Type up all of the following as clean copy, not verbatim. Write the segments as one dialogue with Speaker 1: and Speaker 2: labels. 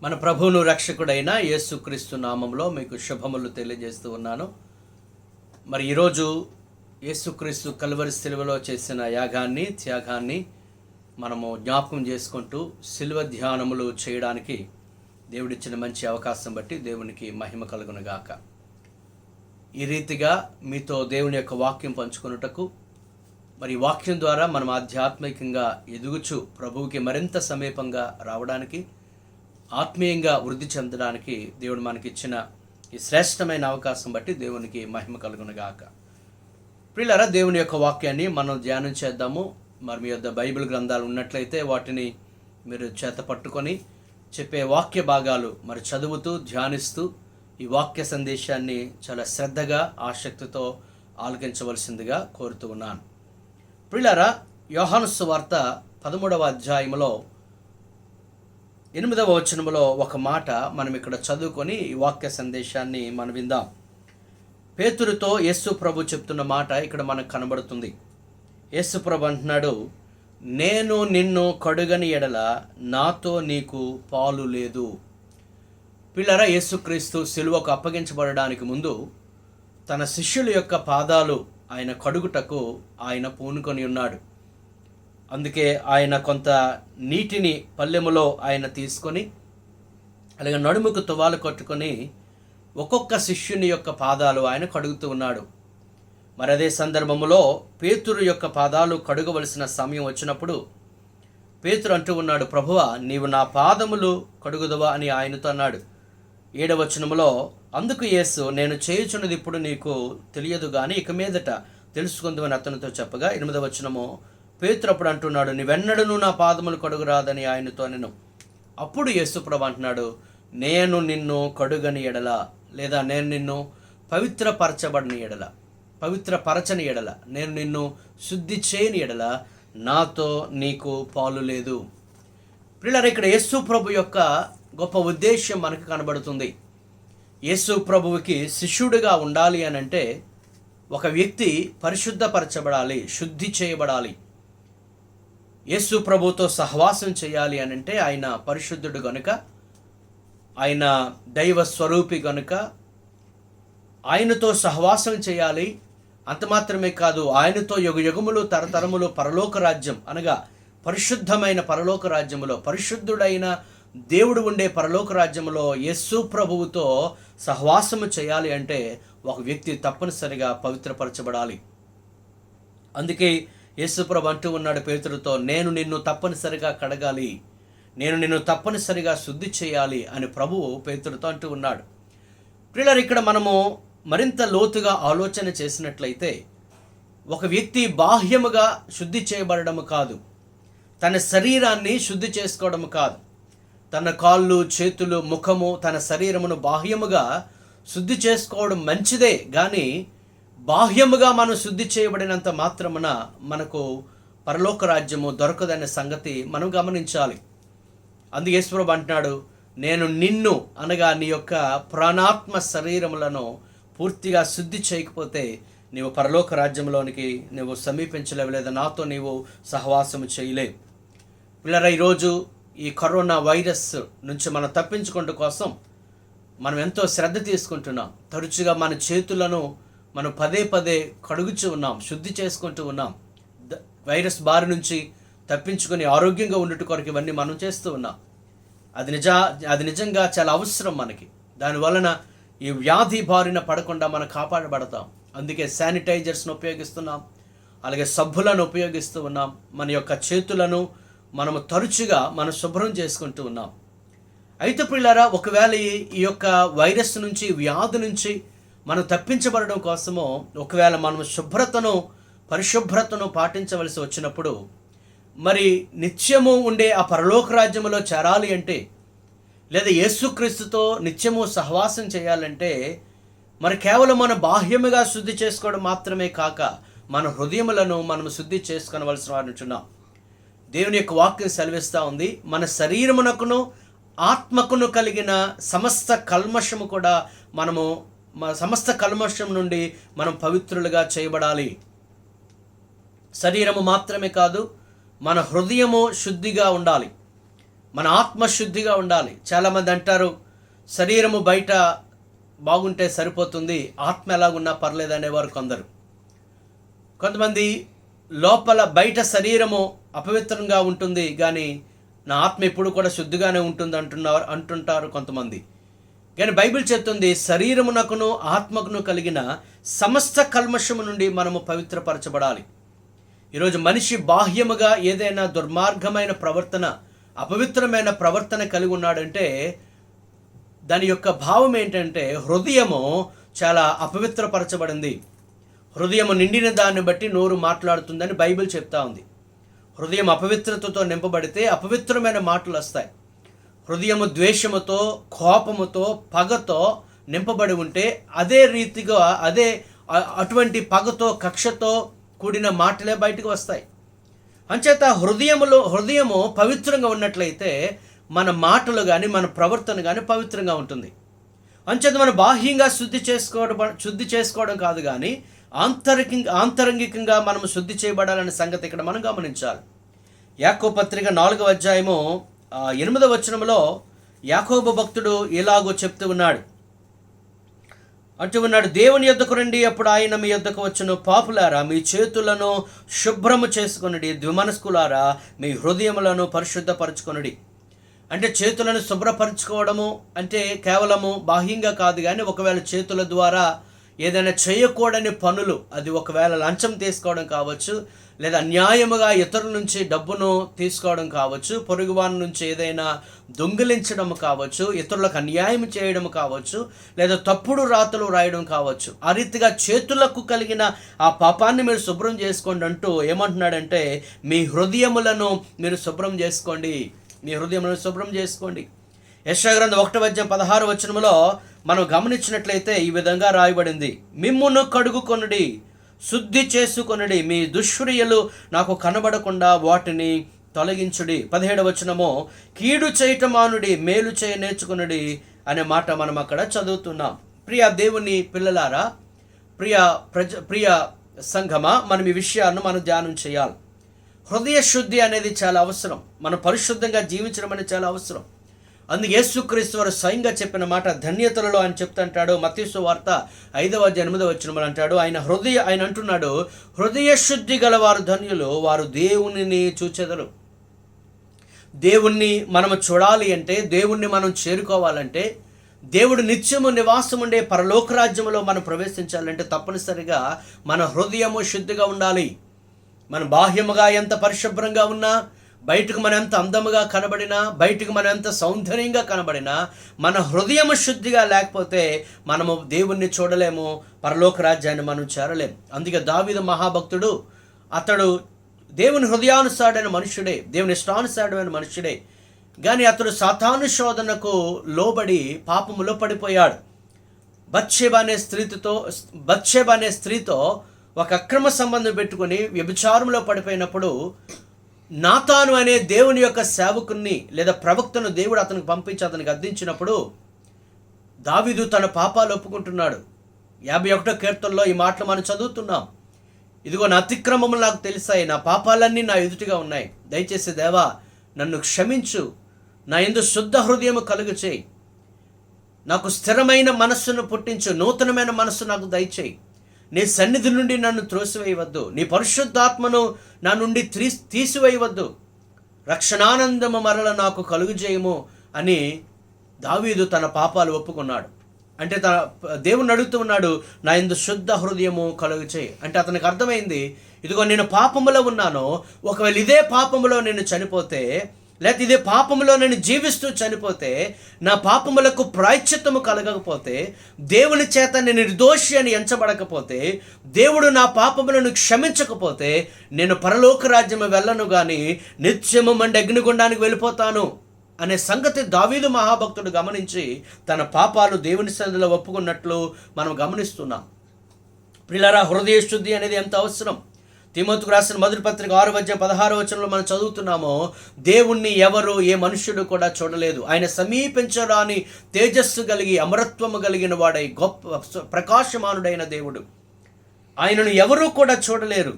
Speaker 1: మన ప్రభువును రక్షకుడైన యేసుక్రీస్తు నామంలో మీకు శుభములు తెలియజేస్తూ ఉన్నాను. మరి ఈరోజు యేసుక్రీస్తు కల్వరి సిలువలో చేసిన యాగాన్ని, త్యాగాన్ని మనము జ్ఞాపకం చేసుకుంటూ సిలువ ధ్యానములు చేయడానికి దేవుడిచ్చిన మంచి అవకాశం బట్టి దేవునికి మహిమ కలుగునుగాక. ఈ రీతిగా మీతో దేవుని యొక్క వాక్యం పంచుకొనుటకు, మరి వాక్యం ద్వారా మనం ఆధ్యాత్మికంగా ఎదుగుచు ప్రభువుకి మరింత సమీపంగా రావడానికి, ఆత్మీయంగా వృద్ధి చెందడానికి దేవుడు మనకిచ్చిన ఈ శ్రేష్టమైన అవకాశం బట్టి దేవునికి మహిమ కలుగునుగాక. ప్రియులారా, దేవుని యొక్క వాక్యాన్ని మనం ధ్యానం చేద్దాము. మరి మీ యొద్ద బైబిల్ గ్రంథాలు ఉన్నట్లయితే వాటిని మీరు చేత పట్టుకొని చెప్పే వాక్య భాగాలు మరి చదువుతూ ధ్యానిస్తూ ఈ వాక్య సందేశాన్ని చాలా శ్రద్ధగా ఆసక్తితో ఆలకించవలసిందిగా కోరుతూ ఉన్నాను. ప్రియులారా, యోహాను సువార్త 13వ అధ్యాయంలో 8వ వచనంలో ఒక మాట మనం ఇక్కడ చదువుకొని ఈ వాక్య సందేశాన్ని మనం విందాం. పేతురుతో యేసు ప్రభు చెప్తున్న మాట ఇక్కడ మనకు కనబడుతుంది. యేసు ప్రభు అంటున్నాడు, నేను నిన్ను కడుగని ఎడల నాతో నీకు పాలు లేదు. పిల్లరా, యేసుక్రీస్తు సిలువకు అప్పగించబడడానికి ముందు తన శిష్యుల యొక్క పాదాలు ఆయన కడుగుటకు ఆయన పూనుకొని ఉన్నాడు. అందుకే ఆయన కొంత నీటిని పల్లెములో ఆయన తీసుకొని అలాగే నడుముకు తువాలు కట్టుకొని ఒక్కొక్క శిష్యుని యొక్క పాదాలు ఆయన కడుగుతూ ఉన్నాడు. మరి అదే సందర్భంలో పేతురు యొక్క పాదాలు కడుగవలసిన సమయం వచ్చినప్పుడు పేతురు అంటూ ఉన్నాడు, ప్రభువా, నీవు నా పాదములు కడుగుదవా అని ఆయనతో అన్నాడు. 7వ వచనములో అందుకు యేసు, నేను చేయుచున్నది ఇప్పుడు నీకు తెలియదు కానీ ఇక మీదట తెలుసుకుందామని అతనితో చెప్పగా 8వ వచనము పేతురు అప్పుడు అంటున్నాడు, నీవెన్నడూ నా పాదములు కడుగురాదని ఆయనతో నేను. అప్పుడు యేసుప్రభు అంటున్నాడు, నేను నిన్ను కడుగని ఎడల, లేదా నేను నిన్ను పవిత్రపరచబడిన ఎడల, పవిత్రపరచని ఎడల, నేను నిన్ను శుద్ధి చేయని ఎడల నాతో నీకు పాలు లేదు. ప్రియులారా, ఇక్కడ యేసు ప్రభు యొక్క గొప్ప ఉద్దేశం మనకు కనబడుతుంది. యేసు ప్రభువుకి శిష్యుడిగా ఉండాలి అని అంటే ఒక వ్యక్తి పరిశుద్ధపరచబడాలి, శుద్ధి చేయబడాలి. యేసు ప్రభుతో సహవాసం చేయాలి అని అంటే ఆయన పరిశుద్ధుడు గనుక, ఆయన దైవ స్వరూపి గనుక ఆయనతో సహవాసం చేయాలి. అంత మాత్రమే కాదు, ఆయనతో యుగయుగములు తరతరములు పరలోక రాజ్యం అనగా పరిశుద్ధమైన పరలోక రాజ్యములో, పరిశుద్ధుడైన దేవుడు ఉండే పరలోక రాజ్యములో యేసు ప్రభువుతో సహవాసము చేయాలి అంటే ఒక వ్యక్తి తప్పనిసరిగా పవిత్రపరచబడాలి. అందుకే యేసుప్రభు అంటూ ఉన్నాడు పేతురుతో, నేను నిన్ను తప్పనిసరిగా కడగాలి, నేను నిన్ను తప్పనిసరిగా శుద్ధి చేయాలి అని ప్రభువు పేతురుతో అంటూ ఉన్నాడు. ప్రియులారా, ఇక్కడ మనము మరింత లోతుగా ఆలోచన చేసినట్లయితే ఒక వ్యక్తి బాహ్యముగా శుద్ధి చేయబడము కాదు, తన శరీరాన్ని శుద్ధి చేసుకోవడం కాదు, తన కాళ్ళు, చేతులు, ముఖము, తన శరీరమును బాహ్యముగా శుద్ధి చేసుకోవడం మంచిదే. కానీ బాహ్యముగా మనం శుద్ధి చేయబడినంత మాత్రమున మనకు పరలోక రాజ్యము దొరకదనే సంగతి మనం గమనించాలి. అందుకే యేసు ప్రభు అంటున్నాడు, నేను నిన్ను అనగా నీ యొక్క ప్రాణాత్మ శరీరములను పూర్తిగా శుద్ధి చేయకపోతే నీవు పరలోక రాజ్యంలోనికి నువ్వు సమీపించలేవు, లేదా నాతో నీవు సహవాసము చేయలేవు. పిల్లరా, ఈరోజు ఈ కరోనా వైరస్ నుంచి మనం తప్పించుకోవడం కోసం మనం ఎంతో శ్రద్ధ తీసుకుంటున్నాం. తరచుగా మన చేతులను మనం పదే పదే కడుగుచూ ఉన్నాం, శుద్ధి చేసుకుంటూ ఉన్నాం. వైరస్ బారి నుంచి తప్పించుకొని ఆరోగ్యంగా ఉండేట కొరకు ఇవన్నీ మనం చేస్తూ ఉన్నాం. అది నిజంగా చాలా అవసరం మనకి. దానివలన ఈ వ్యాధి బారిన పడకుండా మనం కాపాడబడతాం. అందుకే శానిటైజర్స్ను ఉపయోగిస్తున్నాం, అలాగే సబ్బులను ఉపయోగిస్తూ ఉన్నాం. మన యొక్క చేతులను మనము తరచుగా మనం శుభ్రం చేసుకుంటూ ఉన్నాం. అయితే ప్రియులారా, ఒకవేళ ఈ యొక్క వైరస్ నుంచి, వ్యాధి నుంచి మనం తప్పించబడడం కోసము ఒకవేళ మనం పరిశుభ్రతను పాటించవలసి వచ్చినప్పుడు, మరి నిత్యము ఉండే ఆ పరలోక రాజ్యములో చేరాలి అంటే, లేదా యేసుక్రీస్తుతో నిత్యము సహవాసం చేయాలంటే, మరి కేవలం మన బాహ్యముగా శుద్ధి చేసుకోవడం మాత్రమే కాక మన హృదయములను మనం శుద్ధి చేసుకొనవలసిన వారుచున్నాం. దేవుని యొక్క వాక్యం సెలవిస్తూ ఉంది, మన శరీరమునకును ఆత్మకును కలిగిన సమస్త కల్మషము కూడా సమస్త కల్మషం నుండి మనం పవిత్రులుగా చేయబడాలి. శరీరము మాత్రమే కాదు, మన హృదయము శుద్ధిగా ఉండాలి. మన ఆత్మ శుద్ధిగా ఉండాలి. చాలామంది అంటారు శరీరము బయట బాగుంటే సరిపోతుంది, ఆత్మ ఎలాగున్నా పర్లేదు అనేవారు కొందరు. కొంతమంది లోపల బయట శరీరము అపవిత్రంగా ఉంటుంది కానీ నా ఆత్మ ఎప్పుడు కూడా శుద్ధిగానే ఉంటుంది అంటుంటారు కొంతమంది. కానీ బైబిల్ చెప్తుంది శరీరమునకును ఆత్మకును కలిగిన సమస్త కల్మషము నుండి మనము పవిత్రపరచబడాలి. ఈరోజు మనిషి బాహ్యముగా ఏదైనా దుర్మార్గమైన ప్రవర్తన, అపవిత్రమైన ప్రవర్తన కలిగి ఉన్నాడంటే దాని యొక్క భావం ఏంటంటే హృదయము చాలా అపవిత్రపరచబడింది. హృదయము నిండిన దాన్ని బట్టి నోరు మాట్లాడుతుందని బైబిల్ చెప్తా ఉంది. హృదయం అపవిత్రతతో నింపబడితే అపవిత్రమైన మాటలు వస్తాయి. హృదయము ద్వేషముతో, కోపముతో, పగతో నింపబడి ఉంటే అదే రీతిగా అటువంటి పగతో, కక్షతో కూడిన మాటలే బయటకు వస్తాయి. అంచేత హృదయము పవిత్రంగా ఉన్నట్లయితే మన మాటలు కానీ మన ప్రవర్తన కానీ పవిత్రంగా ఉంటుంది. అంచేత మనం బాహ్యంగా శుద్ధి చేసుకోవడం కాదు కానీ ఆంతరంగికంగా మనం శుద్ధి చేయబడాలనే సంగతి ఇక్కడ మనం గమనించాలి. యాకోబు పత్రిక 4వ అధ్యాయము 8వ వచనంలో యాకోబు భక్తుడు ఇలాగో చెప్తూ ఉన్నాడు. దేవుని యొద్దకు రండి, అప్పుడు ఆయన మీ యొద్దకు వచ్చును. పాపులారా, మీ చేతులను శుభ్రము చేసుకొనుడి, ద్విమనస్కులారా మీ హృదయములను పరిశుద్ధపరచుకొనుడి. అంటే చేతులను శుభ్రపరచుకోవడము అంటే కేవలము బాహ్యంగా కాదు కానీ ఒకవేళ చేతుల ద్వారా ఏదైనా చేయకూడని పనులు, అది ఒకవేళ లంచం తీసుకోవడం కావచ్చు, లేదా అన్యాయముగా ఇతరుల నుంచి డబ్బును తీసుకోవడం కావచ్చు, పొరుగువాని నుంచి ఏదైనా దొంగిలించడం కావచ్చు, ఇతరులకు అన్యాయం చేయడం కావచ్చు, లేదా తప్పుడు రాతలు రాయడం కావచ్చు. ఆ రీతిగా చేతులకు కలిగిన ఆ పాపాన్ని మీరు శుభ్రం చేసుకోండి అంటూ ఏమంటున్నాడంటే మీ హృదయములను మీరు శుభ్రం చేసుకోండి, మీ హృదయములను శుభ్రం చేసుకోండి. యెషయా గ్రంథం 1:16 వచనములో మనం గమనించినట్లయితే ఈ విధంగా రాయబడింది, మిమ్మును కడుగుకొనుడి, శుద్ధి చేసుకొనుడి, మీ దుష్క్రియలు నాకు కనబడకుండా వాటిని తొలగించుడి. 17వ వచనము, కీడు చేయటం మానుడి, మేలు చేయ నేర్చుకొనుడి అనే మాట మనం అక్కడ చదువుతున్నాం. ప్రియ దేవుని పిల్లలారా, ప్రియ సంఘమా, మనం ఈ విషయాలను మనం ధ్యానం చేయాలి. హృదయ శుద్ధి అనేది చాలా అవసరం. మనం పరిశుద్ధంగా జీవించడం అనేది చాలా అవసరం. అందుకే యేసుక్రీస్తు వారు స్వయంగా చెప్పిన మాట ధన్యతలలో ఆయన చెప్తుంటాడు. మత్తయి సువార్త 5:8 వచనములు అంటాడు, ఆయన అంటున్నాడు, హృదయ శుద్ధి గల వారు ధన్యులు, వారు దేవునిని చూచెదరు. దేవుణ్ణి మనము చూడాలి అంటే, దేవుణ్ణి మనం చేరుకోవాలంటే, దేవుడు నిత్యము నివాసం ఉండే పరలోక రాజ్యములో మనం ప్రవేశించాలంటే తప్పనిసరిగా మన హృదయము శుద్ధిగా ఉండాలి. మన బాహ్యముగా ఎంత పరిశుభ్రంగా ఉన్నా, బయటకు మనం ఎంత అందముగా కనబడినా, బయటకు మనం ఎంత సౌందర్యంగా కనబడినా, మన హృదయము శుద్ధిగా లేకపోతే మనము దేవుణ్ణి చూడలేము, పరలోక రాజ్యాన్ని మనం చేరలేము. అందుకే దావీదు మహాభక్తుడు, అతడు దేవుని హృదయానుసారుడైన మనుషుడే, దేవుని ఇష్టానుసారుడైన మనుషుడే, కానీ అతడు సాతాను శోధనకు లోబడి పాపములో పడిపోయాడు. బత్షెబ అనే స్త్రీతో ఒక అక్రమ సంబంధం పెట్టుకుని వ్యభిచారంలో పడిపోయినప్పుడు నాతాను అనే దేవుని యొక్క సేవకుని లేదా ప్రవక్తను దేవుడు అతనికి పంపించి అతనికి అర్థించినప్పుడు దావీదు తన పాపాలు ఒప్పుకుంటున్నాడు. 51వ కీర్తనలో ఈ మాటలు మనం చదువుతున్నాం. ఇదిగో నా అతిక్రమములు నాకు తెలిసాయి, నా పాపాలన్నీ నా ఎదుటిగా ఉన్నాయి, దయచేసి దేవా నన్ను క్షమించు, నా యందు శుద్ధ హృదయము కలుగు చేయి, నాకు స్థిరమైన మనస్సును పుట్టించు, నూతనమైన మనస్సు నాకు దయచేయి, నీ సన్నిధి నుండి నన్ను త్రోసివేయవద్దు, నీ పరిశుద్ధాత్మను నా నుండి తీసివేయవద్దు, రక్షణానందము మరల నాకు కలుగుజేయము అని దావీదు తన పాపాలు ఒప్పుకున్నాడు. అంటే దేవుని అడుగుతూ ఉన్నాడు, నా యందు శుద్ధ హృదయము కలుగు చేయి. అంటే అతనికి అర్థమైంది, ఇదిగో నేను పాపములో ఉన్నాను, ఒకవేళ ఇదే పాపములో నేను చనిపోతే, లేకపోతే ఇదే పాపములో నేను జీవిస్తూ చనిపోతే, నా పాపములకు ప్రాయశ్చిత్తము కలగకపోతే, దేవుని చేత నేను నిర్దోషి అని ఎంచబడకపోతే, దేవుడు నా పాపములను క్షమించకపోతే నేను పరలోక రాజ్యము వెళ్ళను కానీ నిత్యము మండే అగ్నిగుండానికి వెళ్ళిపోతాను అనే సంగతి దావీదు మహాభక్తుడు గమనించి తన పాపాలు దేవుని సన్నిధిలో ఒప్పుకున్నట్లు మనం గమనిస్తున్నాం. ప్రియులారా, హృదయ శుద్ధి అనేది ఎంత అవసరం. తిమోతికి రాసిన మొదటి పత్రిక 6:16 వచనంలో మనం చదువుతున్నాము, దేవుణ్ణి ఎవరు, ఏ మనుష్యుడు కూడా చూడలేదు, ఆయన సమీపించరాని తేజస్సు కలిగి అమరత్వము కలిగిన వాడై గొప్ప ప్రకాశమానుడైన దేవుడు, ఆయనను ఎవరూ కూడా చూడలేరు.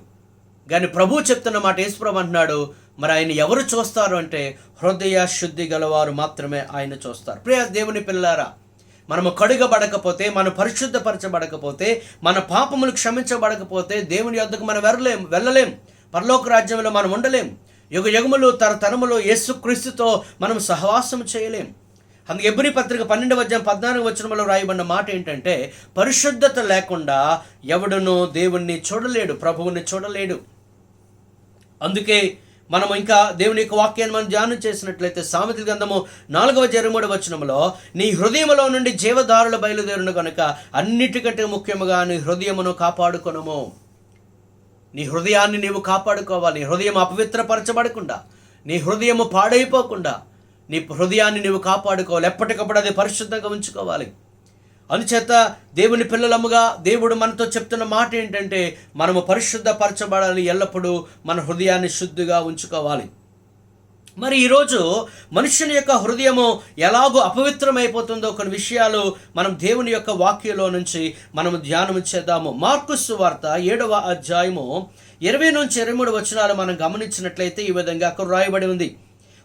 Speaker 1: కానీ ప్రభు చెప్తున్న మాట, యేసుప్రభు అంటున్నాడు, మరి ఆయన ఎవరు చూస్తారు అంటే హృదయ శుద్ధి గలవారు మాత్రమే ఆయన చూస్తారు. ప్రియ దేవుని పిల్లారా, మనము కడుగబడకపోతే, మనం పరిశుద్ధపరచబడకపోతే, మన పాపములు క్షమించబడకపోతే దేవుని యొద్దకు మనం వెళ్ళలేం. పరలోక రాజ్యంలో మనం ఉండలేం. యుగములు తరతరములు యేసుక్రీస్తుతో మనం సహవాసం చేయలేం. అందుకే హెబ్రీ పత్రిక 12:14 రాయబడిన మాట ఏంటంటే, పరిశుద్ధత లేకుండా ఎవడును దేవుణ్ణి చూడలేడు, ప్రభువుని చూడలేడు. అందుకే మనం ఇంకా దేవుని యొక్క వాక్యాన్ని మనం ధ్యానం చేసినట్లయితే సామెతల గ్రంథము 4:23 నీ హృదయములో నుండి జీవధారులు బయలుదేరును కనుక అన్నిటికంటే ముఖ్యముగా నీ హృదయమును కాపాడుకొనుము. నీ హృదయాన్ని నీవు కాపాడుకోవాలి. నీ హృదయం అపవిత్రపరచబడకుండా, నీ హృదయము పాడైపోకుండా నీ హృదయాన్ని నీవు కాపాడుకోవాలి. ఎప్పటికప్పుడు అది పరిశుద్ధంగా ఉంచుకోవాలి. అందుచేత దేవుని పిల్లలముగా దేవుడు మనతో చెప్తున్న మాట ఏంటంటే, మనము పరిశుద్ధపరచబడాలి, ఎల్లప్పుడూ మన హృదయాన్ని శుద్ధిగా ఉంచుకోవాలి. మరి ఈరోజు మనుషుని యొక్క హృదయము ఎలాగో అపవిత్రమైపోతుందో కొన్ని విషయాలు మనం దేవుని యొక్క వాక్యంలో నుంచి మనం ధ్యానం చేద్దాము. మార్కు సువార్త 7వ అధ్యాయము 20-23 మనం గమనించినట్లయితే ఈ విధంగా అక్కడ రాయబడి ఉంది.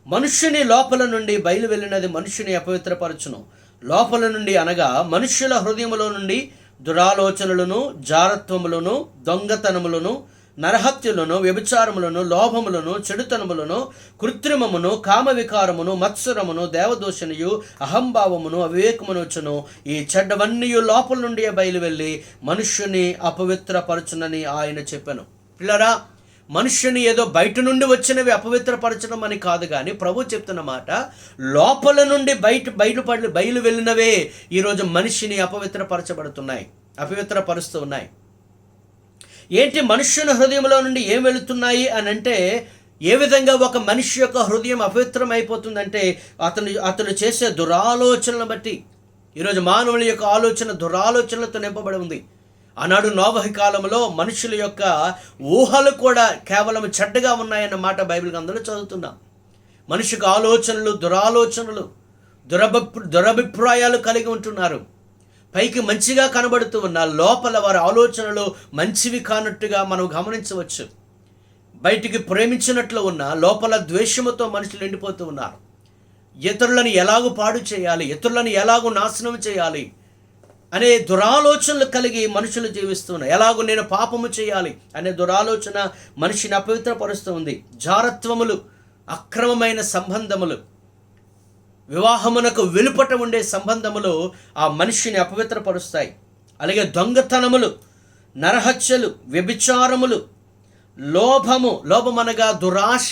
Speaker 1: మనుష్యుని లోపల నుండి బయలు వెళ్ళినది మనుష్యుని అపవిత్రపరచును. లోపల నుండి అనగా మనుష్యుల హృదయములో నుండి దురాలోచనలను, జారత్వములను, దొంగతనములను, నరహత్యులను, వ్యభిచారములను, లోభములను, చెడుతనములను, కృత్రిమమును, కామవికారమును, మత్సరమును, దేవదూషణయు, అహంభావమును, అవివేకమునొచ్చును. ఈ చెడ్డవన్నీ లోపల నుండి బయలు వెళ్ళి మనుష్యుని అపవిత్రపరచునని ఆయన చెప్పాను. పిల్లరా, మనుష్యుని ఏదో బయట నుండి వచ్చినవి అపవిత్రపరచడం అని కాదు, కానీ ప్రభు చెప్తున్న మాట లోపల నుండి బయలు వెళ్ళినవే ఈరోజు మనిషిని అపవిత్రపరుస్తూ ఉన్నాయి. ఏంటి మనుష్యుని హృదయంలో నుండి ఏం వెళుతున్నాయి అని అంటే, ఏ విధంగా ఒక మనిషి యొక్క హృదయం అపవిత్రం అయిపోతుందంటే అతను చేసే దురాలోచనలను బట్టి. ఈరోజు మానవుల యొక్క ఆలోచన దురాలోచనలతో నింపబడి ఉంది. ఆనాడు నోవహు కాలంలో మనుషుల యొక్క ఊహలు కూడా కేవలం చెడ్డగా ఉన్నాయన్న మాట బైబిల్ గ్రంథంలో చదువుతున్నాం. మనిషికి ఆలోచనలు, దురాలోచనలు, దురభిప్రాయాలు కలిగి ఉంటున్నారు. పైకి మంచిగా కనబడుతూ ఉన్న లోపల వారి ఆలోచనలు మంచివి కానట్టుగా మనం గమనించవచ్చు. బయటికి ప్రేమించినట్లు ఉన్న లోపల ద్వేషముతో మనుషులు నిండిపోతూ ఉన్నారు. ఇతరులను ఎలాగూ పాడు చేయాలి, ఇతరులను ఎలాగూ నాశనం చేయాలి అనే దురాలోచనలు కలిగి మనుషులు జీవిస్తున్నారు. ఎలాగూ నేను పాపము చేయాలి అనే దురాలోచన మనిషిని అపవిత్రపరుస్తూ ఉంది. జారత్వములు, అక్రమమైన సంబంధములు, వివాహమునకు వెలుపట ఉండే సంబంధములు ఆ మనిషిని అపవిత్రపరుస్తాయి. అలాగే దొంగతనములు, నరహత్యలు, వ్యభిచారములు, లోభమనగా దురాశ,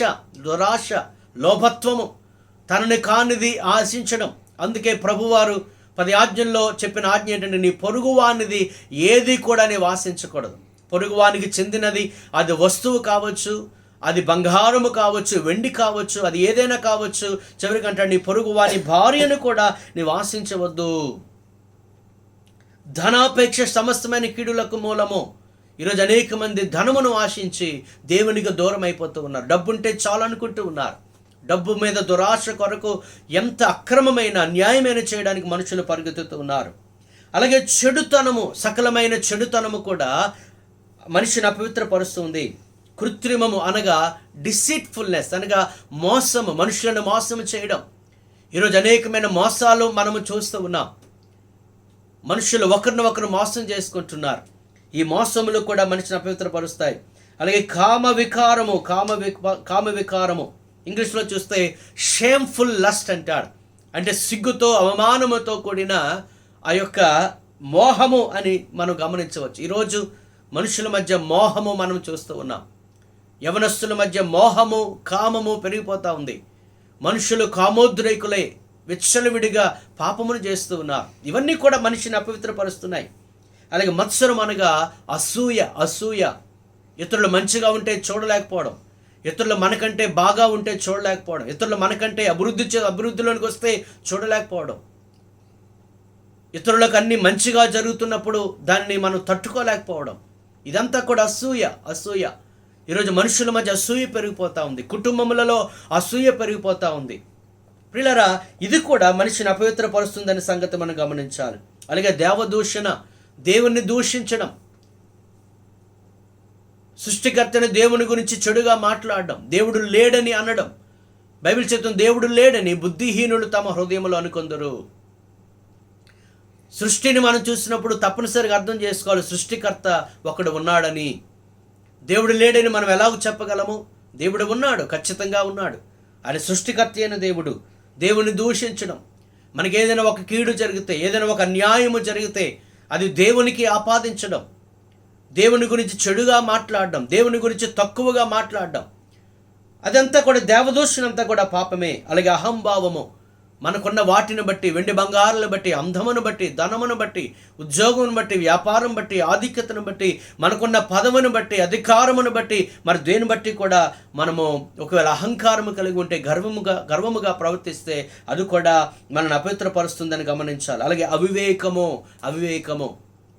Speaker 1: లోభత్వము, తనని కానిది ఆశించడం. అందుకే ప్రభువారు 10 ఆజ్ఞల్లో చెప్పిన ఆజ్ఞ ఏంటంటే, నీ పొరుగువానిది ఏది కూడా నీవు ఆశించకూడదు. పొరుగువానికి చెందినది అది వస్తువు కావచ్చు, అది బంగారము కావచ్చు, వెండి కావచ్చు, అది ఏదైనా కావచ్చు. చివరికంటే నీ పొరుగువాని భార్యను కూడా నీవు ఆశించవద్దు. ధనాపేక్ష సమస్తమైన కీడులకు మూలము. ఈరోజు అనేక మంది ధనమును ఆశించి దేవునికి దూరం అయిపోతూ ఉన్నారు. డబ్బుంటే చాలు అనుకుంటూ ఉన్నారు. డబ్బు మీద దురాశ కొరకు ఎంత అక్రమమైన అన్యాయమైన చేయడానికి మనుషులు పరిగెత్తుతూ ఉన్నారు. అలాగే చెడుతనము, సకలమైన చెడుతనము కూడా మనిషిని అపవిత్రపరుస్తుంది. కృత్రిమము అనగా డిసీట్ఫుల్నెస్ అనగా మోసము, మనుషులను మోసము చేయడం. ఈరోజు అనేకమైన మోసాలు మనము చూస్తూ ఉన్నాం. మనుషులు ఒకరినొకరు మోసం చేసుకుంటున్నారు. ఈ మోసములు కూడా మనిషిని అపవిత్రపరుస్తాయి. అలాగే కామ వికారము ఇంగ్లీష్లో చూస్తే షేమ్ఫుల్ లస్ట్ అంటాడు. అంటే సిగ్గుతో, అవమానముతో కూడిన ఆ యొక్క మోహము అని మనం గమనించవచ్చు. ఈరోజు మనుషుల మధ్య మోహము మనం చూస్తూ ఉన్నాం. యవనస్తుల మధ్య మోహము, కామము పెరిగిపోతూ ఉంది. మనుషులు కామోద్రేకులై విచ్చలవిడిగా పాపమును చేస్తూ ఉన్నారు. ఇవన్నీ కూడా మనిషిని అపవిత్రపరుస్తున్నాయి. అలాగే మత్సరం అనగా అసూయ, ఇతరులు మంచిగా ఉంటే చూడలేకపోవడం, ఇతరులు మనకంటే బాగా ఉంటే చూడలేకపోవడం, ఇతరులు మనకంటే అభివృద్ధిలోనికి వస్తే చూడలేకపోవడం, ఇతరులకు అన్ని మంచిగా జరుగుతున్నప్పుడు దాన్ని మనం తట్టుకోలేకపోవడం. ఇదంతా కూడా అసూయ. ఈరోజు మనుషుల మధ్య అసూయ పెరిగిపోతూ ఉంది. కుటుంబములలో అసూయ పెరిగిపోతూ ఉంది. ప్రియులారా, ఇది కూడా మనిషిని అపవిత్రపరుస్తుందనే సంగతి మనం గమనించాలి. అలాగే దేవదూషణ, దేవుణ్ణి దూషించడం, సృష్టికర్తని దేవుని గురించి చెడుగా మాట్లాడడం, దేవుడు లేడని అనడం. బైబిల్ చెప్తుంది దేవుడు లేడని బుద్ధిహీనులు తమ హృదయంలో అనుకొందరు. సృష్టిని మనం చూసినప్పుడు తప్పనిసరిగా అర్థం చేసుకోవాలి, సృష్టికర్త ఒకడు ఉన్నాడని. దేవుడు లేడని మనం ఎలాగో చెప్పగలము? దేవుడు ఉన్నాడు, ఖచ్చితంగా ఉన్నాడు. ఆయన సృష్టికర్త అయిన దేవుడు. దేవుని దూషించడం, మనకి ఏదైనా ఒక కీడు జరిగితే, ఏదైనా ఒక అన్యాయము జరిగితే అది దేవునికి ఆపాదించడం, దేవుని గురించి చెడుగా మాట్లాడడం, దేవుని గురించి తక్కువగా మాట్లాడడం, అదంతా కూడా దేవదూషణంతా కూడా పాపమే. అలాగే అహంభావము, మనకున్న వాటిని బట్టి, వెండి బంగారాలను బట్టి, అందమును బట్టి, ధనమును బట్టి, ఉద్యోగమును బట్టి, వ్యాపారం బట్టి, ఆధిక్యతను బట్టి, మనకున్న పదవును బట్టి, అధికారమును బట్టి, మరి దేని బట్టి కూడా మనము ఒకవేళ అహంకారము కలిగి ఉంటే, గర్వముగా ప్రవర్తిస్తే అది కూడా మనల్ని అపవిత్రపరుస్తుందని గమనించాలి. అలాగే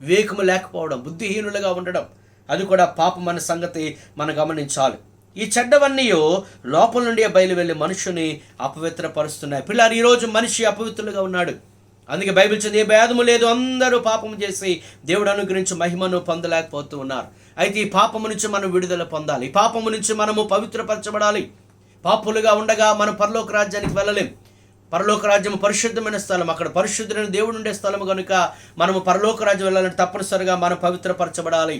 Speaker 1: వివేకము లేకపోవడం, బుద్ధిహీనులుగా ఉండడం, అది కూడా పాపం అనే సంగతి మనం గమనించాలి. ఈ చెడ్డవన్నీ లోపల నుండి బయలు వెళ్ళి మనుషుని అపవిత్రపరుస్తున్నాయి. పిల్లలు, ఈరోజు మనిషి అపవిత్రులుగా ఉన్నాడు. అందుకే బైబిల్ చదివి ఏ భేదము లేదు, అందరూ పాపము చేసి దేవుడు అనుగ్రహించి మహిమను పొందలేకపోతూ ఉన్నారు. అయితే ఈ పాపము నుంచి మనం విడుదల పొందాలి. ఈ పాపము నుంచి మనము పవిత్రపరచబడాలి. పాపులుగా ఉండగా మనం పరలోక రాజ్యానికి వెళ్ళలేం. పరలోక రాజ్యం పరిశుద్ధమైన స్థలం, అక్కడ పరిశుద్ధుడైన దేవుడు ఉండే స్థలము కనుక మనము పరలోక రాజ్యం వెళ్ళాలంటే తప్పనిసరిగా మనం పవిత్రపరచబడాలి.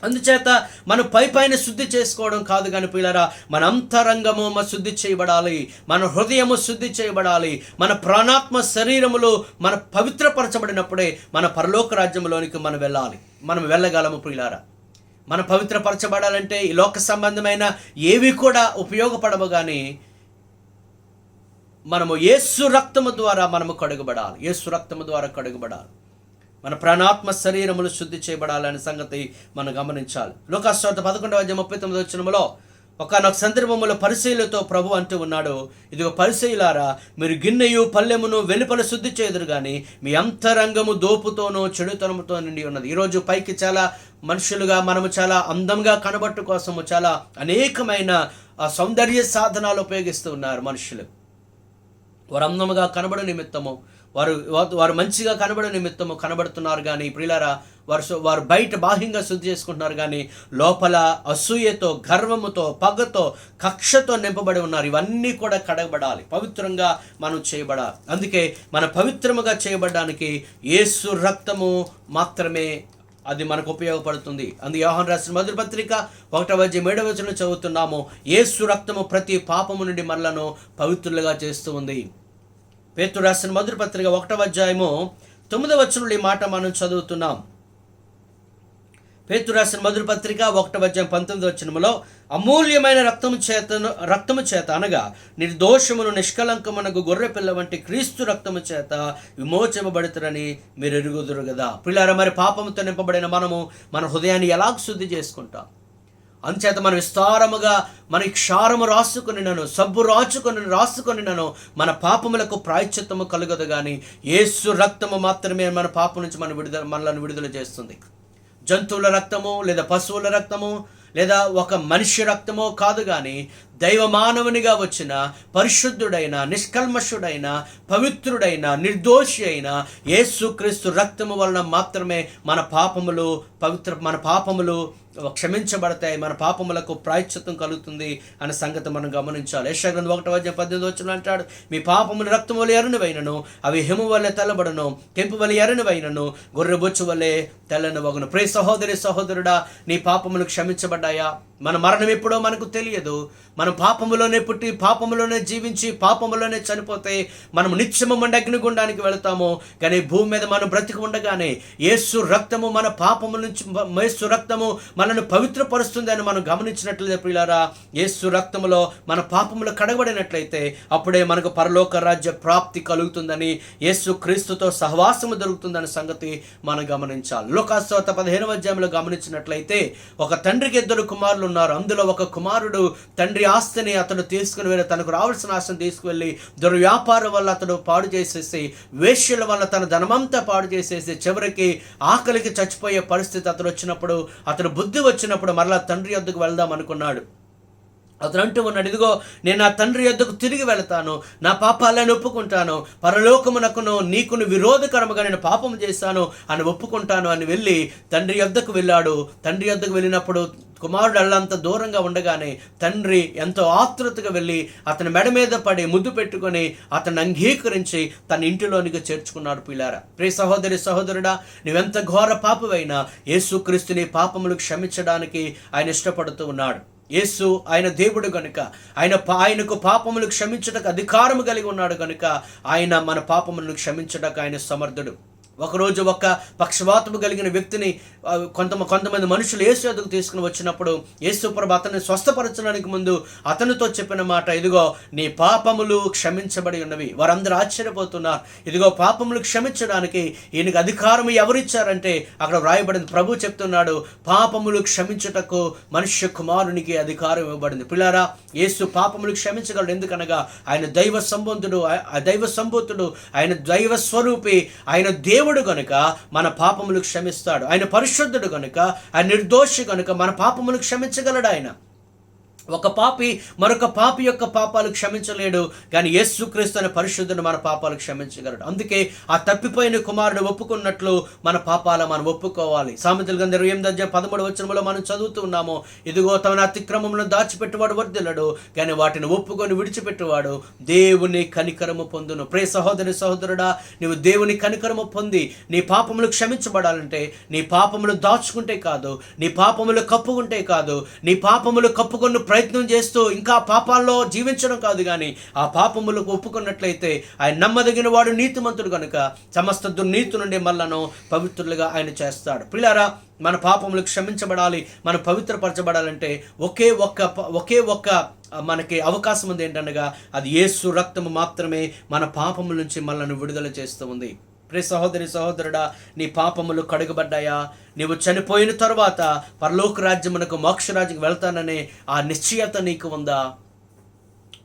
Speaker 1: అందుచేత మనం పైన శుద్ధి చేసుకోవడం కాదు కానీ పిల్లరా, మన అంతరంగము శుద్ధి చేయబడాలి, మన హృదయము శుద్ధి చేయబడాలి, మన ప్రాణాత్మ శరీరములు మన పవిత్రపరచబడినప్పుడే మన పరలోక రాజ్యంలోనికి మనం వెళ్ళాలి, మనం వెళ్ళగలము పిల్లరా. మనం పవిత్రపరచబడాలంటే ఈ లోక సంబంధమైన ఏవి కూడా ఉపయోగపడవు, కానీ మనము యేసు రక్తము ద్వారా మనము కడుగబడాలి. యేసు రక్తము ద్వారా కడుగబడాలి. మన ప్రాణాత్మ శరీరములు శుద్ధి చేయబడాలనే సంగతి మనం గమనించాలి. లూకాసు వార్త 11:39 ఒకానొక సందర్భంలో పరిసయ్యులతో ప్రభు అంటూ ఉన్నాడు, ఇదిగో పరిసయ్యులారా, మీరు గిన్నెయు పల్లెమును వెలుపల శుద్ధి చేదురు కానీ మీ అంతరంగము దోపుతోనూ చెడుతనముతో నిండి ఉన్నది. ఈరోజు పైకి చాలా మనుషులుగా మనము చాలా అందంగా కనబట్టు కోసము చాలా అనేకమైన సౌందర్య సాధనాలు ఉపయోగిస్తూ ఉన్నారు మనుషులు. వారు అందముగా కనబడు నిమిత్తము, వారు మంచిగా కనబడే నిమిత్తము కనబడుతున్నారు, కానీ ప్రియులారా వారు బయట బాహ్యంగా శుద్ధి చేసుకుంటున్నారు, కానీ లోపల అసూయతో, గర్వముతో, పగతో, కక్షతో నింపబడి ఉన్నారు. ఇవన్నీ కూడా కడగబడాలి, పవిత్రంగా మనం చేయబడాలి. అందుకే మన పవిత్రముగా చేయబడడానికి యేసు రక్తము మాత్రమే అది మనకు ఉపయోగపడుతుంది. అందుకే యోహాను రాసిన మొదటి పత్రిక 1:7 చదువుతున్నాము, యేసు రక్తము ప్రతి పాపము నుండి మనలను పవిత్రులుగా చేస్తూ ఉంది. పేతురు రాసిన మొదటి పత్రిక 1:9 ఈ మాట మనం చదువుతున్నాం. పేతురు రాసిన మొదటి పత్రిక 1:19 అమూల్యమైన రక్తము చేత అనగా నిర్దోషమును నిష్కలంకమునకు గొర్రె పిల్ల వంటి క్రీస్తు రక్తము చేత విమోచనబడుతారని మీరు ఎరుగుదురు కదా. పిల్లారా, మరి పాపముతో నింపబడిన మనము మన హృదయాన్ని ఎలా శుద్ధి చేసుకుంటాం? అందుచేత మనం విస్తారముగా మన క్షారము రాసుకొనినను, సబ్బు రాసుకొనినను మన పాపములకు ప్రాయశ్చిత్తము కలుగదు, కానీ యేసు రక్తము మాత్రమే మన పాపం నుంచి మనలను విడుదల చేస్తుంది. జంతువుల రక్తము లేదా పశువుల రక్తము లేదా ఒక మనిషి రక్తమో కాదు, కానీ దైవ మానవునిగా వచ్చిన పరిశుద్ధుడైన, నిష్కల్మషుడైన, పవిత్రుడైన, నిర్దోషి అయిన యేసుక్రీస్తు రక్తము వలన మాత్రమే మన పాపములు క్షమించబడతాయి, మన పాపములకు ప్రాయశ్చిత్తం కలుగుతుంది అనే సంగతి మనం గమనించాలి. యెషయా గ్రంథం 1:18 అంటాడు, మీ పాపములు రక్తము వలె ఎర్రనివైనను అవి హిమ వలె తెల్లబడను, కెంపు వలె ఎర్రనివైనను గొర్రెబొచ్చు వలె తెల్లనివగును. ప్రియ సహోదరుడా, నీ పాపములు క్షమించబడ్డాయా? మన మరణం ఎప్పుడో మనకు తెలియదు. మనం పాపములోనే పుట్టి, పాపములోనే జీవించి, పాపములోనే చనిపోతే మనం నిత్యము అగ్నిగుండానికి వెళతాము. కానీ భూమి మీద మనం బ్రతికి ఉండగానే యేసు రక్తము మన పాపముల నుంచి, యేసు రక్తము మనల్ని పవిత్రపరుస్తుంది అని మనం గమనించినట్లయితే ప్రియులారా, యేసు రక్తములో మన పాపములు కడగబడినట్లయితే అప్పుడే మనకు పరలోక రాజ్య ప్రాప్తి కలుగుతుందని, యేసు క్రీస్తుతో సహవాసము దొరుకుతుందనే సంగతి మనం గమనించాలి. లూకాసు వార్త 15 గమనించినట్లయితే ఒక తండ్రికి 2 కుమారులు ఉన్నారు. అందులో ఒక కుమారుడు తండ్రి ఆస్తిని అతడు తీసుకుని వెళ్ళి, తనకు రావాల్సిన ఆస్తిని తీసుకువెళ్ళి దుర్వ్యాపారం వల్ల అతడు పాడు చేసేసి, వేశ్యల వల్ల తన ధనమంతా పాడు చేసేసి, చివరికి ఆకలికి చచ్చిపోయే పరిస్థితి అతడు బుద్ధి వచ్చినప్పుడు మరలా తండ్రి యొద్దకు వెళ్దాం అనుకున్నాడు. అతను అంటూ ఉన్నాడు, ఇదిగో నేను నా తండ్రి యొద్దకు తిరిగి వెళతాను, నా పాపాలను ఒప్పుకుంటాను, పరలోకమునకును నీకును విరోధకరముగా నేను పాపం చేశాను అని ఒప్పుకుంటాను అని వెళ్ళి తండ్రి యొద్దకు వెళ్ళాడు. తండ్రి యొద్దకు వెళ్ళినప్పుడు కుమారుడు అల్లంత దూరంగా ఉండగానే తండ్రి ఎంతో ఆతృతగా వెళ్ళి అతని మెడ మీద పడి ముద్దు పెట్టుకొని అతన్ని అంగీకరించి తన ఇంటిలోనికి చేర్చుకున్నాడు. పిల్లారా, ప్రియ సహోదరి సహోదరుడా, నువ్వెంత ఘోర పాపమైనా యేసుక్రీస్తుని పాపములు క్షమించడానికి ఆయన ఇష్టపడుతూ ఉన్నాడు. యేసు ఆయన దేవుడు కనుక ఆయనకు పాపములు క్షమించడానికి అధికారము కలిగి ఉన్నాడు కనుక ఆయన మన పాపములను క్షమించడానికి ఆయన సమర్థుడు. ఒకరోజు ఒక పక్షవాతము కలిగిన వ్యక్తిని కొంతమంది మనుషులు యేసు ఎదుగు తీసుకుని వచ్చినప్పుడు యేసు ప్రభు అతన్ని స్వస్థపరచడానికి ముందు అతనితో చెప్పిన మాట, ఇదిగో నీ పాపములు క్షమించబడి ఉన్నవి. వారందరూ ఆశ్చర్యపోతున్నారు. ఇదిగో పాపములు క్షమించడానికి ఈయనకు అధికారం ఎవరిచ్చారంటే అక్కడ వ్రాయబడింది. ప్రభు చెప్తున్నాడు, పాపములు క్షమించుటకు మనుష్య కుమారునికి అధికారం ఇవ్వబడింది. పిల్లారా, యేసు పాపములు క్షమించగలడు. ఎందుకనగా ఆయన దైవ సంబోధుడు, ఆయన దైవ స్వరూపి, ఆయన దేవుడు కనుక మన పాపములు క్షమిస్తాడు. ఆయన పరిశుద్ధుడు కనుక, ఆయన నిర్దోషి కనుక మన పాపములు క్షమించగలడు. ఆయన ఒక పాపి మరొక పాపి యొక్క పాపాలు క్షమించలేడు, కానీ యేసుక్రీస్తు అనే పరిశుద్ధుడు మన పాపాలు క్షమించగలడు. అందుకే ఆ తప్పిపోయిన కుమారుడు ఒప్పుకున్నట్లు మన పాపాలు మనం ఒప్పుకోవాలి. సామెతల గ్రంథం 8:13 మనం చదువుతూ ఉన్నాము, ఇదిగో తన అతిక్రమములను దాచిపెట్టువాడు వర్ధిల్లడు, కానీ వాటిని ఒప్పుకొని విడిచిపెట్టువాడు దేవుని కనికరము పొందును. ప్రియ సహోదరి సహోదరుడా, నీవు దేవుని కనికరము పొంది నీ పాపములు క్షమించబడాలంటే నీ పాపములు దాచుకుంటే కాదు, నీ పాపములు కప్పుకుంటే కాదు, నీ పాపములు కప్పుకొని ప్రయత్నం చేస్తూ ఇంకా పాపాల్లో జీవించడం కాదు, కానీ ఆ పాపములకు ఒప్పుకున్నట్లయితే ఆయన నమ్మదగిన వాడు, నీతిమంతుడు కనుక సమస్త దుర్నీతి నుండి మనలను పవిత్రులుగా ఆయన చేస్తాడు. పిల్లారా, మన పాపములు క్షమించబడాలి, మనం పవిత్రపరచబడాలంటే ఒకే ఒక్క మనకి అవకాశం ఉంది. ఏంటనగా అది యేసు రక్తము మాత్రమే మన పాపముల నుంచి మనల్ని విడుదల చేస్తూ ఉంది. ప్రియ సహోదరి సహోదరుడా, నీ పాపములు కడుగబడ్డాయా? నీవు చనిపోయిన తర్వాత పరలోక రాజ్యమునకు మోక్షరాజ్యం వెళ్తాననే ఆ నిశ్చయత నీకు ఉందా?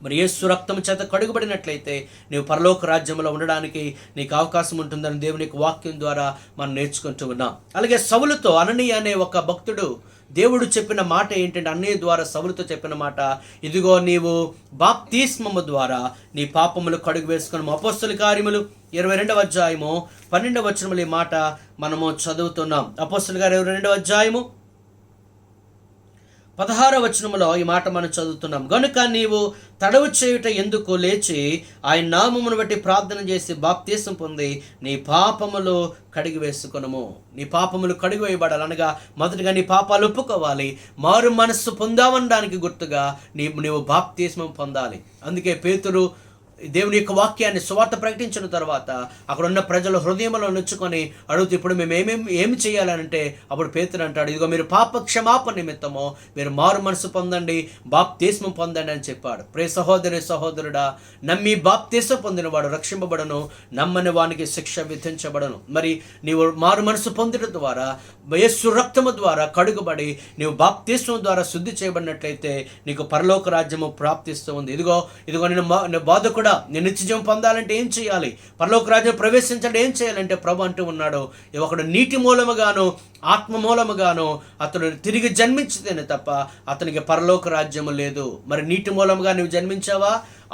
Speaker 1: మరి యేసు రక్తము చేత కడుగబడినట్లయితే నీవు పరలోక రాజ్యంలో ఉండడానికి నీకు అవకాశం ఉంటుందని దేవుని యొక్క వాక్యం ద్వారా మనం నేర్చుకుంటూ ఉన్నాం. అలాగే సౌలుతో అననీయ అనే ఒక భక్తుడు దేవుడు చెప్పిన మాట ఏంటంటే, అన్నయ్య ద్వారా సౌలుతో చెప్పిన మాట, ఇదిగో నీవు బాప్తిస్మము ద్వారా నీ పాపములు కడుగు వేసుకుని. అపోస్తలుల కార్యములు 22:12 ఈ మాట మనము చదువుతున్నాం. అపోస్తలుల కార్యములు 22:16 ఈ మాట మనం చదువుతున్నాం. గనుక నీవు తడవు చేయుట ఎందుకు, లేచి ఆయన నామమును బట్టి ప్రార్థన చేసి బాప్తీసం పొంది నీ పాపములు కడిగి వేసుకొనుము. నీ పాపములు కడిగి వేయబడాలి అనగా మొదటిగా నీ పాపాలు ఒప్పుకోవాలి. మారు మనస్సు పొందామనడానికి గుర్తుగా నీవు బాప్తీసం పొందాలి. అందుకే పేతురు దేవుని యొక్క వాక్యాన్ని సువార్త ప్రకటించిన తర్వాత అక్కడ ఉన్న ప్రజలు హృదయంలో నొచ్చుకొని అడుగుతూ, ఇప్పుడు మేము ఏమి చేయాలంటే అప్పుడు పేతురు అంటాడు, ఇదిగో మీరు పాప క్షమాపణ నిమిత్తమో మీరు మారు మనసు పొందండి, బాప్తీస్మం పొందండి అని చెప్పాడు. ప్రియ సహోదరి సహోదరుడా, నమ్మి బాప్తీసం పొందినవాడు రక్షింపబడను, నమ్మని వానికి శిక్ష విధించబడను. మరి నీవు మారు మనసు పొందడం ద్వారా, యేసు రక్తము ద్వారా కడుగుబడి నీవు బాప్తీస్మం ద్వారా శుద్ధి చేయబడినట్లయితే నీకు పరలోక రాజ్యము ప్రాప్తిస్తూ ఉంది. ఇదిగో నేను బాధకుడా, నేను నిత్యజీవం పొందాలంటే ఏం చేయాలి? పరలోక రాజ్యం ప్రవేశించాలంటే ఏం చేయాలంటే ప్రభు అంటూ ఉన్నాడు, ఒకడు నీటి మూలముగాను ఆత్మ మూలముగాను అతడు తిరిగి జన్మించితేనే తప్ప అతనికి పరలోక రాజ్యము లేదు. మరి నీటి మూలముగా నువ్వు జన్మించావా?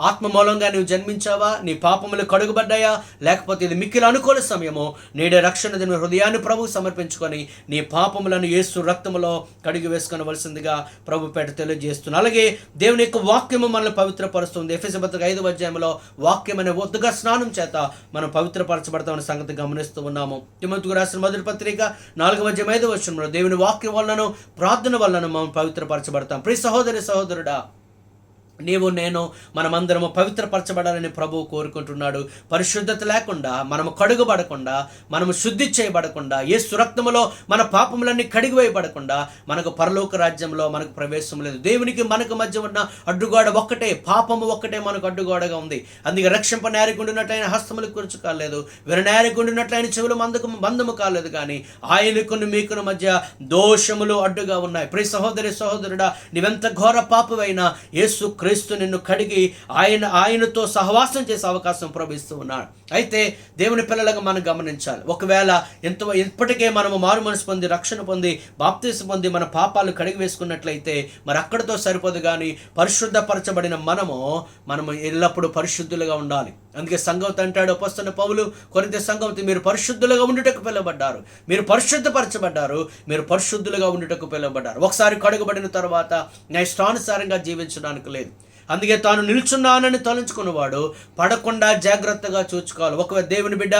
Speaker 1: ఆత్మ మూలంగా నువ్వు జన్మించావా? నీ పాపములు కడుగుబడ్డాయా? లేకపోతే ఇది మిక్కిలి అనుకూల సమయము, నేడే రక్షణ దిన హృదయాన్ని ప్రభువు సమర్పించుకొని నీ పాపములను యేసు రక్తములో కడిగి వేసుకొనవలసిందిగా ప్రభు పేట తెలియజేస్తున్నాను. అలాగే దేవుని యొక్క వాక్యము మనల్ని పవిత్రపరుస్తుంది. ఎఫెసీ పత్రిక 5 వాక్యం అనే ఒత్తుగా స్నానం చేత మనం పవిత్రపరచబడతామనే సంగతి గమనిస్తూ ఉన్నాము. తిమోతికి రాసిన మొదటి పత్రిక 4:5 దేవుని వాక్యం వలన ప్రార్థన వలన మనం పవిత్రపరచబడతాం. ప్రియ సహోదరి సహోదరుడా, నీవు నేను మనమందరము పవిత్రపరచబడాలని ప్రభువు కోరుకుంటున్నాడు. పరిశుద్ధత లేకుండా, మనము కడుగుబడకుండా, మనము శుద్ధి చేయబడకుండా, యేసు రక్తములో మన పాపములన్నీ కడిగివేయబడకుండా మనకు పరలోక రాజ్యంలో మనకు ప్రవేశం లేదు. దేవునికి మనకు మధ్య ఉన్న అడ్డుగోడ ఒక్కటే, పాపము ఒక్కటే మనకు అడ్డుగోడగా ఉంది. అందుకే రక్షింప నేరకుండినట్లయిన హస్తములకు కురుచు కాలేదు, విననేరకుండినట్లయిన చెవులు బంధము కాలేదు, కానీ ఆయనకును మీకును మధ్య దోషములు అడ్డుగా ఉన్నాయి. ప్రియ సహోదరి సహోదరుడా, నీవెంత ఘోర పాపమైనా యేసు క్రీస్తు నిన్ను కడిగి ఆయనతో సహవాసం చేసే అవకాశం ప్రభు ఉన్నాడు. అయితే దేవుని పిల్లలుగా మనం గమనించాలి. ఒకవేళ ఇప్పటికే మనము మారు మనసు పొంది రక్షణ పొంది బాప్తీసం పొంది మన పాపాలు కడిగి వేసుకున్నట్లయితే మరి అక్కడితో సరిపోదు. కానీ పరిశుద్ధపరచబడిన మనము ఎల్లప్పుడూ పరిశుద్ధులుగా ఉండాలి. అందుకే సంఘవత అంటాడు అపోస్తలుడైన పౌలు కొరింథీ సంఘవత, మీరు పరిశుద్ధులుగా ఉండుటకు పిలువబడ్డారు, మీరు పరిశుద్ధపరచబడ్డారు, మీరు పరిశుద్ధులుగా ఉండుటకు పిలువబడ్డారు. ఒకసారి కడుగబడిన తర్వాత నా ఇష్టానుసారంగా జీవించడానికి లేదు. అందుకే తాను నిల్చున్నానని తలంచుకున్నవాడు పడకుండా జాగ్రత్తగా చూసుకోవాలి. ఒకవేళ దేవుని బిడ్డ,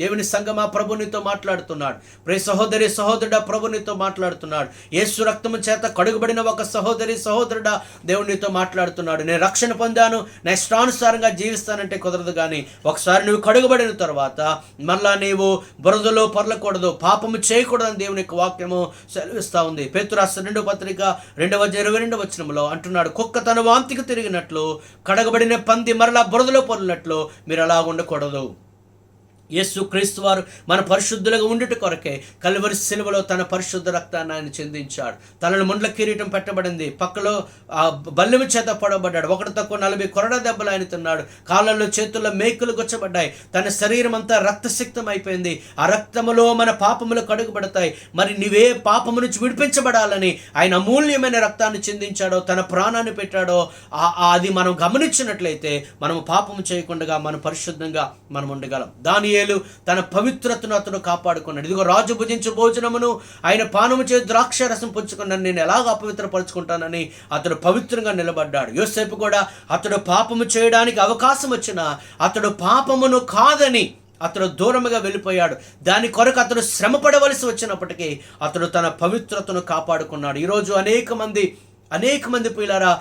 Speaker 1: దేవుని సంగమా, ప్రభు నీతో మాట్లాడుతున్నాడు. ప్రియ సహోదరి సహోదరుడా, ప్రభు నీతో మాట్లాడుతున్నాడు. యేసు రక్తము చేత కడుగుబడిన ఒక సహోదరి సహోదరుడా, దేవుడు నీతో మాట్లాడుతున్నాడు. నేను రక్షణ పొందాను, నా ఇష్టానుసారంగా జీవిస్తానంటే కుదరదు. కానీ ఒకసారి నువ్వు కడుగుబడిన తర్వాత మళ్ళా నీవు బురదలో పొరలకూడదు, పాపము చేయకూడదని దేవుని యొక్క వాక్యము సెలవిస్తూ ఉంది. పేతురు రాసిన 2వ పత్రిక 2:22 వచనంలో అంటున్నాడు, కుక్క తన వాంతికి తిరిగినట్లు కడగబడిన పంది మరలా బురదలో పొరలినట్లు మీరు అలా ఉండకూడదు. యేసు క్రీస్తు వారు మన పరిశుద్ధులుగా ఉండుట కొరకే కల్వరి శిలువలో తన పరిశుద్ధ రక్తాన్ని ఆయన చెందించాడు. తనను ముండ్ల కిరీటం పెట్టబడింది, పక్కలో ఆ బల్లెము చేత పడబడ్డాడు. 1 తక్కువ 40 కొరడా దెబ్బలు ఆయన తిన్నాడు. కాళ్ళల్లో చేతుల్లో మేకులు గుచ్చబడ్డాయి. తన శరీరం అంతా రక్తసిక్తం అయిపోయింది. ఆ రక్తములో మన పాపములు కడుగుబడతాయి. మరి నీవే పాపము నుంచి విడిపించబడాలని ఆయన అమూల్యమైన రక్తాన్ని చెందించాడో, తన ప్రాణాన్ని పెట్టాడో, అది మనం గమనించినట్లయితే మనము పాపము చేయకుండా మనం పరిశుద్ధంగా మనం ఉండగలం. దానియేలు తన పవిత్రతను అతడు కాపాడుకున్నాడు. ఇదిగో రాజు భుజించు భోజనమును ఆయన పానము చే ద్రాక్ష రసం పుచ్చుకున్నాను, నేను ఎలాగ అపవిత్రపరుచుకుంటానని అతడు పవిత్రంగా నిలబడ్డాడు. యోసేపు కూడా అతడు పాపము చేయడానికి అవకాశం వచ్చినా అతడు పాపమును కాదని అతడు దూరముగా వెళ్ళిపోయాడు. దాని కొరకు అతడు శ్రమ పడవలసి వచ్చినప్పటికీ అతడు తన పవిత్రతను కాపాడుకున్నాడు. ఈరోజు అనేక మంది పిల్లరా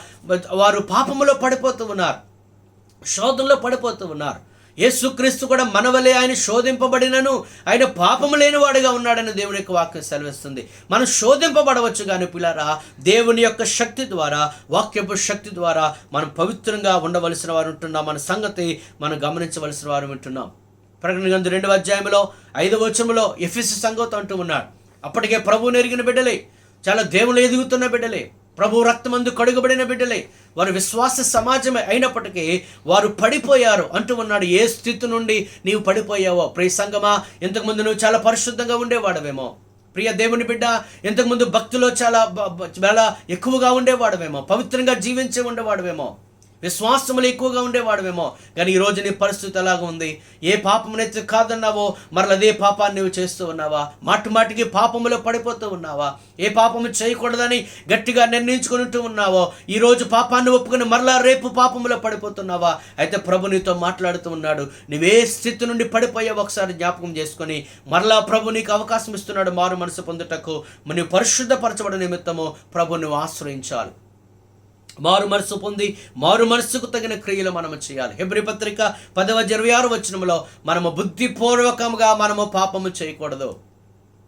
Speaker 1: వారు పాపములో పడిపోతూ ఉన్నారు, శోధనలో పడిపోతూ ఉన్నారు. యేసుక్రీస్తు కూడా మన వలె ఆయన శోధింపబడినను ఆయన పాపము లేనివాడుగా ఉన్నాడని దేవుని యొక్క వాక్యం సెలవిస్తుంది. మనం శోధింపబడవచ్చు కానీ పిల్లరా దేవుని యొక్క శక్తి ద్వారా, వాక్యపు శక్తి ద్వారా మనం పవిత్రంగా ఉండవలసిన వారు ఉంటున్నాం. మన సంగతి మనం గమనించవలసిన వారు ఉంటున్నాం. ప్రకటన గ్రంథం 2వ అధ్యాయంలో 5వ వచనంలో ఎఫెసు సంఘంతో అంటూ ఉన్నాడు, అప్పటికే ప్రభువుని ఎరిగిన బిడ్డలే, చాలా దేవుళ్ళు ఎదుగుతున్న బిడ్డలే, ప్రభు రక్తమందు కడుగబడిన బిడ్డలే, వారు విశ్వాస సమాజమే అయినప్పటికీ వారు పడిపోయారు అంటూ ఉన్నాడు. ఏ స్థితి నుండి నీవు పడిపోయావో ప్రియ సంగమా, ఇంతకుముందు నువ్వు చాలా పరిశుద్ధంగా ఉండేవాడవేమో. ప్రియ దేవుని బిడ్డ, ఇంతకుముందు భక్తిలో చాలా ఎక్కువగా ఉండేవాడవేమో, పవిత్రంగా జీవించే ఉండేవాడవేమో, విశ్వాసములు ఎక్కువగా ఉండేవాడవేమో. కానీ ఈరోజు నీ పరిస్థితి ఎలాగ ఉంది? ఏ పాపమునైతే కాదన్నావో మరలా అదే పాపాన్ని నువ్వు చేస్తూ ఉన్నావా? మాటికి పాపములో పడిపోతూ ఉన్నావా? ఏ పాపము చేయకూడదని గట్టిగా నిర్ణయించుకుంటూ ఉన్నావో ఈరోజు పాపాన్ని ఒప్పుకొని మరలా రేపు పాపములో పడిపోతున్నావా? అయితే ప్రభు నీతో మాట్లాడుతూ ఉన్నాడు. నువ్వే స్థితి నుండి పడిపోయావు ఒకసారి జ్ఞాపకం చేసుకొని మరలా ప్రభు నీకు అవకాశం ఇస్తున్నాడు మారు మనసు పొందుటకు. నువ్వు పరిశుద్ధపరచబడిన నిమిత్తము ప్రభు నువ్వు ఆశ్రయించాలి. మారు మనసు పొంది మారు మనసుకు తగిన క్రియలు మనము చేయాలి. హెబ్రీ పత్రిక 10:26 వచనంలో మనము బుద్ధిపూర్వకంగా మనము పాపము చేయకూడదు.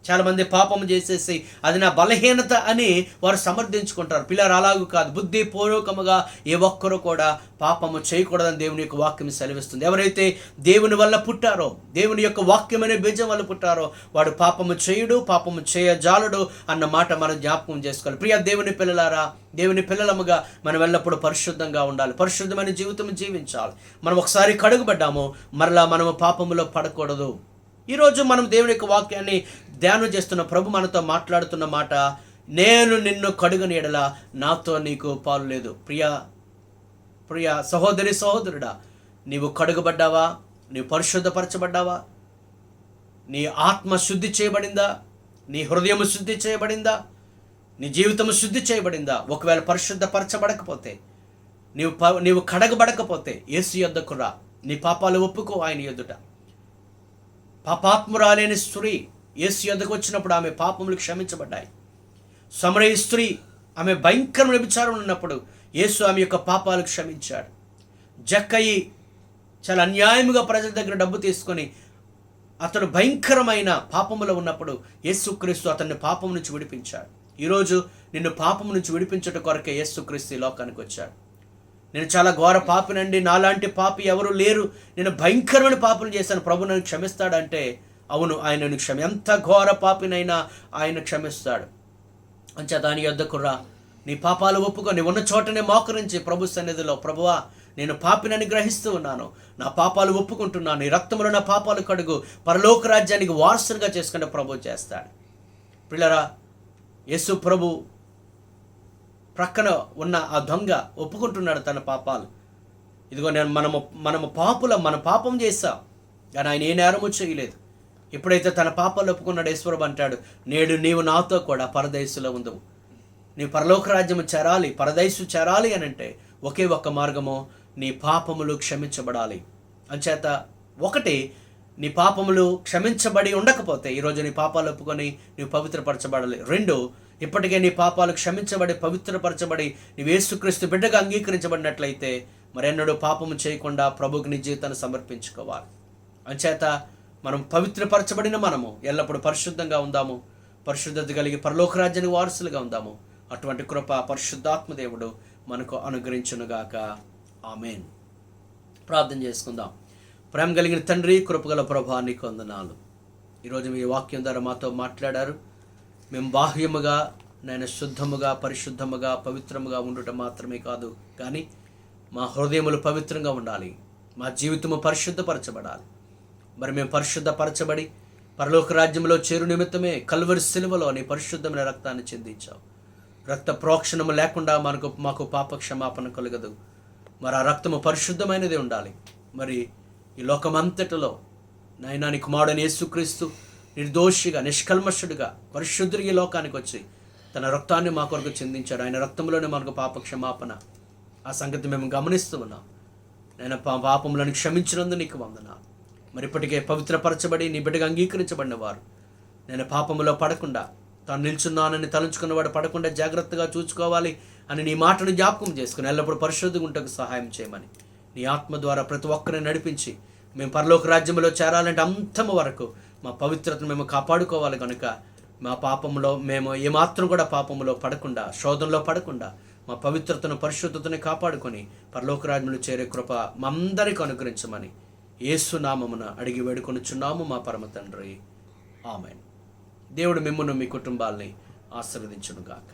Speaker 1: చాలామంది పాపము చేసేసి అది నా బలహీనత అని వారు సమర్థించుకుంటారు. పిల్లలు అలాగూ కాదు, బుద్ధిపూర్వకముగా ఏ ఒక్కరూ కూడా పాపము చేయకూడదని దేవుని యొక్క వాక్యం సెలవిస్తుంది. ఎవరైతే దేవుని వల్ల పుట్టారో, దేవుని యొక్క వాక్యం అనే బీజం వల్ల పుట్టారో వాడు పాపము చేయుడు, పాపము చేయజాలడు అన్న మాట మనం జ్ఞాపకం చేసుకోవాలి. ప్రియ దేవుని పిల్లలారా, దేవుని పిల్లలముగా మనం ఎల్లప్పుడూ పరిశుద్ధంగా ఉండాలి, పరిశుద్ధమైన జీవితం జీవించాలి. మనం ఒకసారి కడుగుబడ్డాము, మరలా మనము పాపములో పడకూడదు. ఈరోజు మనం దేవుని యొక్క వాక్యాన్ని ధ్యానం చేస్తున్న ప్రభు మనతో మాట్లాడుతున్న మాట, నేను నిన్ను కడుగని ఎడల నాతో నీకు పాలు లేదు. ప్రియ సహోదరి సహోదరుడా, నీవు కడుగబడ్డావా? నీవు పరిశుద్ధపరచబడ్డావా? నీ ఆత్మ శుద్ధి చేయబడిందా? నీ హృదయము శుద్ధి చేయబడిందా? నీ జీవితము శుద్ధి చేయబడిందా? ఒకవేళ పరిశుద్ధపరచబడకపోతే, నీవు కడగబడకపోతే యేసు యొద్దకు రా, నీ పాపాలు ఒప్పుకో ఆయన ఎదుట. పాపాత్మురాలైన స్త్రీ యేసు యొద్దకు వచ్చినప్పుడు ఆమె పాపములు క్షమించబడ్డాయి. సమరయ స్త్రీ ఆమె భయంకరమైన వ్యభిచారం ఉన్నప్పుడు యేసు ఆమె యొక్క పాపాలు క్షమించాడు. జక్కయి చాలా అన్యాయముగా ప్రజల దగ్గర డబ్బు తీసుకొని అతడు భయంకరమైన పాపములో ఉన్నప్పుడు యేసుక్రీస్తు అతన్ని పాపం నుంచి విడిపించాడు. ఈరోజు నిన్ను పాపం నుంచి విడిపించడం కొరకే యేసుక్రీస్తు ఈ లోకానికి వచ్చాడు. నేను చాలా ఘోర పాపినండి, నాలాంటి పాపి ఎవరు లేరు, నేను భయంకరమైన పాపలు చేశాను, ప్రభు నన్ను క్షమిస్తాడంటే అవును, ఆయన ఎంత ఘోర పాపినైనా ఆయన క్షమిస్తాడు. అంచేత ఆయన యొద్దకు రా, నీ పాపాలు ఒప్పుకో, నీ ఉన్న చోటనే మోకరించి ప్రభు సన్నిధిలో, ప్రభువా నేను పాపినని గ్రహిస్తూ ఉన్నాను, నా పాపాలు ఒప్పుకుంటున్నాను, నీ రక్తంలో నా పాపాలు కడుగు, పరలోక రాజ్యానికి వారసునిగా చేసుకునే ప్రభు చేస్తాడు. పిల్లరా, యేసు ప్రభు ప్రక్కన ఉన్న ఆ దొంగ ఒప్పుకుంటున్నాడు తన పాపాలు. ఇదిగో నేను మనము మన పాపం చేస్తాం, కానీ ఆయన ఏ నేరము చేయలేదు. ఎప్పుడైతే తన పాపాలు ఒప్పుకున్నాడు, యేసుప్రభు అంటాడు, నేడు నీవు నాతో కూడా పరదేశులో ఉందవు. నీ పరలోక రాజ్యము చేరాలి, పరదేశు చేరాలి అని అంటే ఒకే ఒక్క మార్గము, నీ పాపములు క్షమించబడాలి. అంచేత ఒకటి, నీ పాపములు క్షమించబడి ఉండకపోతే ఈరోజు నీ పాపాలు ఒప్పుకొని నీవు పవిత్రపరచబడాలి. రెండు, ఇప్పటికే నీ పాపాలు క్షమించబడి పవిత్రపరచబడి నీవు యేసుక్రీస్తు బిడ్డగా అంగీకరించబడినట్లయితే మరెన్నడూ పాపము చేయకుండా ప్రభువుకి నీ జీవితాన్ని సమర్పించుకోవాలి. అంచేత మనం పవిత్రపరచబడిన మనము ఎల్లప్పుడూ పరిశుద్ధంగా ఉందాము, పరిశుద్ధత కలిగి పరలోక రాజ్యానికి వారసులుగా ఉందాము. అటువంటి కృప పరిశుద్ధాత్మ దేవుడు మనకు అనుగ్రహించునుగాక. ఆమేన్. ప్రార్థన చేసుకుందాం. ప్రేమ కలిగిన తండ్రి, కృపగల ప్రభువా, నీకు వందనాలు. ఈరోజు మీ వాక్యం ద్వారా మాతో మాట్లాడారు. మేము బాహ్యముగా నేను శుద్ధముగా, పరిశుద్ధముగా, పవిత్రముగా ఉండుట మాత్రమే కాదు, కానీ మా హృదయములు పవిత్రంగా ఉండాలి, మా జీవితము పరిశుద్ధపరచబడాలి. మరి మేము పరిశుద్ధపరచబడి పరలోక రాజ్యంలో చేరు నిమిత్తమే కల్వరి సిలువలో నీ పరిశుద్ధమైన రక్తాన్ని చెందించావు. రక్త ప్రోక్షణము లేకుండా మాకు పాప క్షమాపణ కలగదు. మరి ఆ రక్తము పరిశుద్ధమైనది ఉండాలి. మరి ఈ లోకమంతటిలో నాయనా నీ కుమారుడైన యేసుక్రీస్తు నిర్దోషిగా, నిష్కల్మషుడిగా, పరిశుద్ధుడిగా ఈ లోకానికి వచ్చి తన రక్తాన్ని మా కొరకు చెందించాడు. ఆయన రక్తంలోనే మనకు పాప క్షమాపణ. ఆ సంగతి మేము గమనిస్తూ ఉన్నాం. నేను పాపములను క్షమించినందు నీకు వందనాలు. మరి ఇప్పటికే పవిత్రపరచబడి నీ బిడ్డగా అంగీకరించబడిన వారు నేను పాపములో పడకుండా, తాను నిల్చున్నానని తలంచుకున్నవాడు పడకుండా జాగ్రత్తగా చూసుకోవాలి అని నీ మాటను జ్ఞాపకం చేసుకుని ఎల్లప్పుడూ పరిశుద్ధంగా ఉంటకు సహాయం చేయమని నీ ఆత్మ ద్వారా ప్రతి ఒక్కరిని నడిపించి మేము పరలోక రాజ్యంలో చేరాలంటే అంతము వరకు మా పవిత్రతను మేము కాపాడుకోవాలి. కనుక మా పాపంలో మేము ఏమాత్రం కూడా పాపములో పడకుండా, శోధనలో పడకుండా మా పవిత్రతను, పరిశుద్ధతను కాపాడుకొని పరలోక రాజ్యంలో చేరే కృప మా అందరికీ అనుగ్రహించమని యేసు నామమున అడిగి వేడుకొనుచున్నాము మా పరమ తండ్రి. ఆమేన్. దేవుడు మిమ్మును మీ కుటుంబాల్ని ఆశీర్వదించునుగాక.